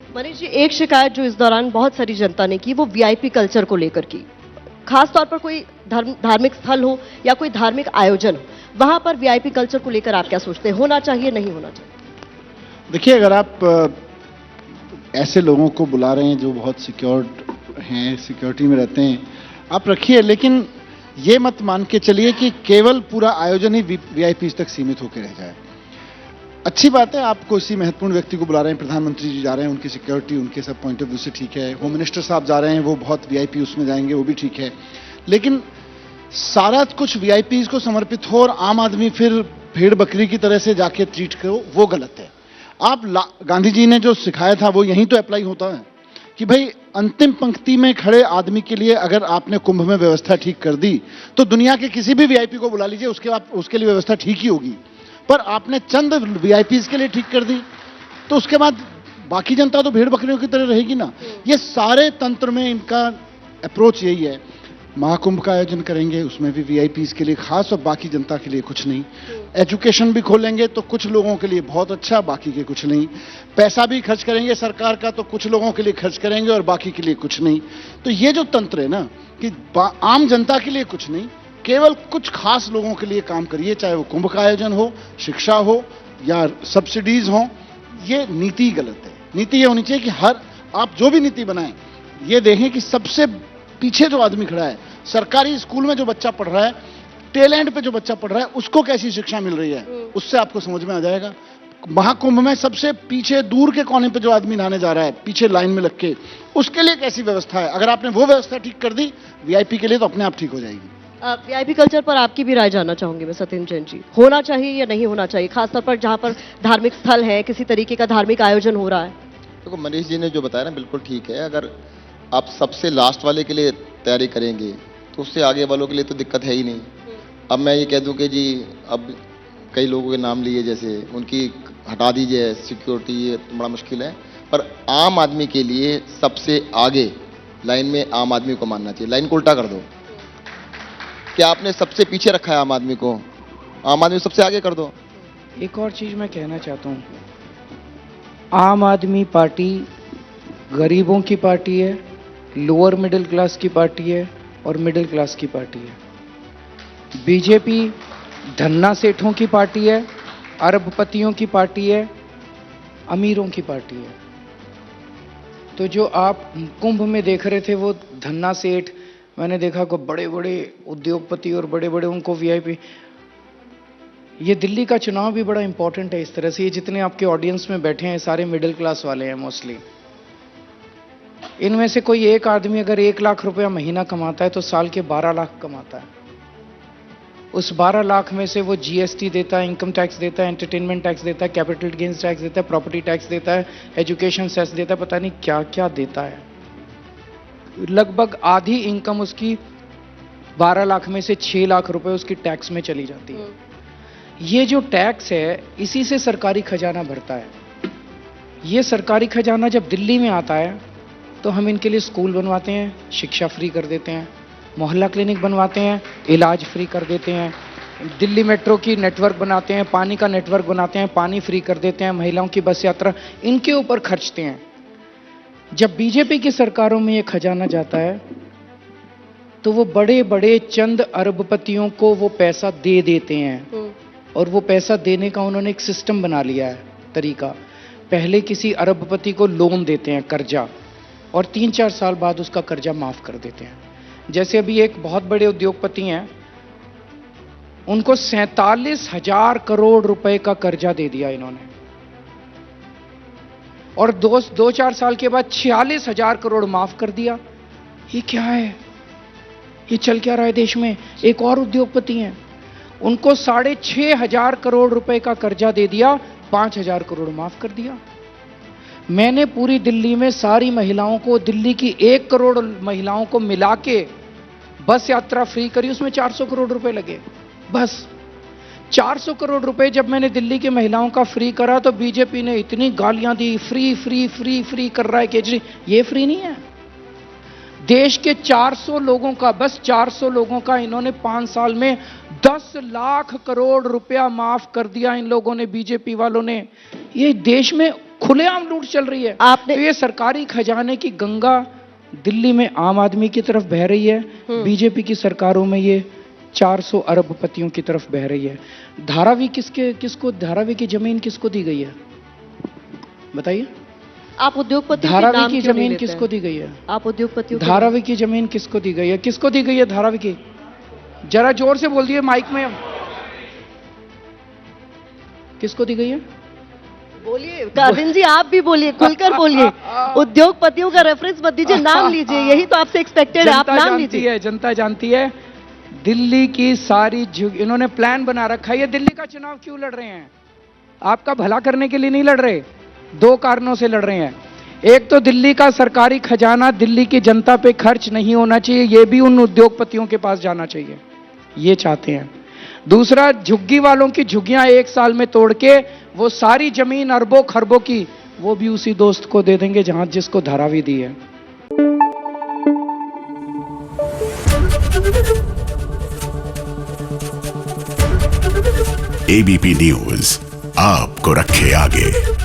मनीष जी, एक शिकायत जो इस दौरान बहुत सारी जनता ने की वो वीआईपी कल्चर को लेकर की। खास तौर पर कोई धार्मिक स्थल हो या कोई धार्मिक आयोजन हो, वहां पर वीआईपी कल्चर को लेकर आप क्या सोचते हैं, होना चाहिए नहीं होना चाहिए? देखिए, अगर आप ऐसे लोगों को बुला रहे हैं जो बहुत सिक्योर्ड हैं, सिक्योरिटी में रहते हैं, आप रखिए, लेकिन ये मत मान के चलिए कि केवल पूरा आयोजन ही वीआईपी तक सीमित होकर रह जाए। अच्छी बात है, आप किसी महत्वपूर्ण व्यक्ति को बुला रहे हैं, प्रधानमंत्री जी जा रहे हैं, उनकी सिक्योरिटी, उनके सब पॉइंट ऑफ व्यू से ठीक है। होम मिनिस्टर साहब जा रहे हैं, वो बहुत वीआईपी उसमें जाएंगे, वो भी ठीक है। लेकिन सारा कुछ वीआईपी को समर्पित हो और आम आदमी फिर भेड़ बकरी की तरह से जाके ट्रीट करो, वो गलत है। आप गांधी जी ने जो सिखाया था वो यहीं तो अप्लाई होता है कि भाई अंतिम पंक्ति में खड़े आदमी के लिए अगर आपने कुंभ में व्यवस्था ठीक कर दी तो दुनिया के किसी भी वीआईपी को बुला लीजिए, उसके लिए व्यवस्था ठीक ही होगी। पर आपने चंद वीआईपी के लिए ठीक कर दी तो उसके बाद बाकी जनता तो भेड़ बकरियों की तरह रहेगी ना। ये सारे तंत्र में इनका अप्रोच यही है। महाकुंभ का आयोजन करेंगे, उसमें भी वीआईपी के लिए खास और बाकी जनता के लिए कुछ नहीं। एजुकेशन भी खोलेंगे तो कुछ लोगों के लिए बहुत अच्छा, बाकी के कुछ नहीं। पैसा भी खर्च करेंगे सरकार का तो कुछ लोगों के लिए खर्च करेंगे और बाकी के लिए कुछ नहीं। तो ये जो तंत्र है ना कि आम जनता के लिए कुछ नहीं, केवल कुछ खास लोगों के लिए काम करिए, चाहे वो कुंभ का आयोजन हो, शिक्षा हो या सब्सिडीज हो, ये नीति गलत है। नीति ये होनी चाहिए कि हर आप जो भी नीति बनाएं, ये देखें कि सबसे पीछे जो आदमी खड़ा है, सरकारी स्कूल में जो बच्चा पढ़ रहा है, टेलेंट पे जो बच्चा पढ़ रहा है, उसको कैसी शिक्षा मिल रही है, उससे आपको समझ में आ जाएगा। महाकुंभ में सबसे पीछे दूर के कोने पे जो आदमी नहाने जा रहा है, पीछे लाइन में लग के, उसके लिए कैसी व्यवस्था है। अगर आपने वो व्यवस्था ठीक कर दी वीआईपी के लिए, तो अपने आप ठीक हो जाएगी। वीआईपी कल्चर पर आपकी भी राय जानना चाहूंगी मैं, सत्येंद्र जैन जी। होना चाहिए या नहीं होना चाहिए, खासतौर पर जहां पर धार्मिक स्थल है, किसी तरीके का धार्मिक आयोजन हो रहा है? देखो, मनीष जी ने जो बताया ना बिल्कुल ठीक है। अगर आप सबसे लास्ट वाले के लिए तैयारी करेंगे तो उससे आगे वालों के लिए तो दिक्कत है ही नहीं। अब मैं ये कह दूं कि जी अब कई लोगों के नाम लिए, जैसे उनकी हटा दीजिए सिक्योरिटी, ये तो बड़ा मुश्किल है। पर आम आदमी के लिए सबसे आगे लाइन में आम आदमी को मानना चाहिए। लाइन को उल्टा कर दो कि आपने सबसे पीछे रखा है आम आदमी को, आम आदमी सबसे आगे कर दो। एक और चीज मैं कहना चाहता हूँ, आम आदमी पार्टी गरीबों की पार्टी है, लोअर मिडिल क्लास की पार्टी है और मिडिल क्लास की पार्टी है। बीजेपी धन्ना सेठों की पार्टी है, अरबपतियों की पार्टी है, अमीरों की पार्टी है। तो जो आप कुंभ में देख रहे थे वो धन्ना सेठ, मैंने देखा को बड़े बड़े उद्योगपति और बड़े बड़े उनको वीआईपी। ये दिल्ली का चुनाव भी बड़ा इंपॉर्टेंट है इस तरह से। ये जितने आपके ऑडियंस में बैठे हैं सारे मिडिल क्लास वाले हैं मोस्टली। इनमें से कोई एक आदमी अगर 1 लाख रुपया महीना कमाता है तो साल के 12 लाख कमाता है। उस 12 लाख में से वो जीएसटी देता है, इनकम टैक्स देता है, एंटरटेनमेंट टैक्स देता है, कैपिटल गेन्स टैक्स देता है, प्रॉपर्टी टैक्स देता है, एजुकेशन सेस देता है, पता नहीं क्या क्या देता है। लगभग आधी इनकम उसकी 12 लाख में से 6 लाख रुपए उसकी टैक्स में चली जाती है। ये जो टैक्स है इसी से सरकारी खजाना भरता है। ये सरकारी खजाना जब दिल्ली में आता है तो हम इनके लिए स्कूल बनवाते हैं, शिक्षा फ्री कर देते हैं, मोहल्ला क्लिनिक बनवाते हैं, इलाज फ्री कर देते हैं, दिल्ली मेट्रो की नेटवर्क बनाते हैं, पानी का नेटवर्क बनाते हैं, पानी फ्री कर देते हैं, महिलाओं की बस यात्रा, इनके ऊपर खर्चते हैं। जब बीजेपी की सरकारों में ये खजाना जाता है तो वो बड़े बड़े चंद अरबपतियों को वो पैसा दे देते हैं। और वो पैसा देने का उन्होंने एक सिस्टम बना लिया है, तरीका। पहले किसी अरबपति को लोन देते हैं, कर्जा, और 3-4 साल बाद उसका कर्जा माफ कर देते हैं। जैसे अभी एक बहुत बड़े उद्योगपति हैं, उनको 47,000 करोड़ रुपए का कर्जा दे दिया इन्होंने, और 2-4 साल के बाद 46,000 करोड़ माफ कर दिया। ये क्या है? ये चल क्या रहा है देश में? एक और उद्योगपति हैं, उनको 6,500 करोड़ रुपए का कर्जा दे दिया, 5,000 करोड़ माफ कर दिया। मैंने पूरी दिल्ली में सारी महिलाओं को, दिल्ली की 1 करोड़ महिलाओं को मिला के बस यात्रा फ्री करी, उसमें 400 करोड़ रुपए लगे। बस 400 करोड़ रुपए जब मैंने दिल्ली की महिलाओं का फ्री करा तो बीजेपी ने इतनी गालियां दी, फ्री फ्री फ्री फ्री कर रहा है केजरीवाल। ये फ्री नहीं है। देश के 400 लोगों का, बस 400 लोगों का इन्होंने 5 साल में 10 लाख करोड़ रुपया माफ कर दिया इन लोगों ने, बीजेपी वालों ने। ये देश में खुलेआम लूट चल रही है। आपने- तो ये सरकारी खजाने की गंगा दिल्ली में आम आदमी की तरफ बह रही है, बीजेपी की सरकारों में ये 400 अरबपतियों की तरफ बह रही है। धारावी किसको धारावी की जमीन किसको दी गई है बताइए? आप उद्योगपति धारावी की जमीन किसको दी गई है? आप उद्योगपतियों धारावी की जमीन किसको दी गई है? किसको दी गई है धारावी की? जरा जोर से बोल दिए माइक में। किसको दी गई है? बोलिए अरविंद जी, आप भी बोलिए, खुलकर बोलिए। उद्योगपतियों का रेफरेंस मत दीजिए, नाम लीजिए, यही तो आपसे एक्सपेक्टेड है, आप नाम लीजिए। जनता जानती है दिल्ली की सारी इन्होंने प्लान बना रखा है। ये दिल्ली का चुनाव क्यों लड़ रहे हैं? आपका भला करने के लिए नहीं लड़ रहे, दो कारणों से लड़ रहे हैं। एक तो दिल्ली का सरकारी खजाना दिल्ली की जनता पे खर्च नहीं होना चाहिए, ये भी उन उद्योगपतियों के पास जाना चाहिए, ये चाहते हैं। दूसरा, झुग्गी वालों की झुग्गियां 1 साल में तोड़ के वो सारी जमीन अरबों खरबों की वो भी उसी दोस्त को दे देंगे जहां जिसको धारावी दी है। एबीपी न्यूज आपको रखे आगे।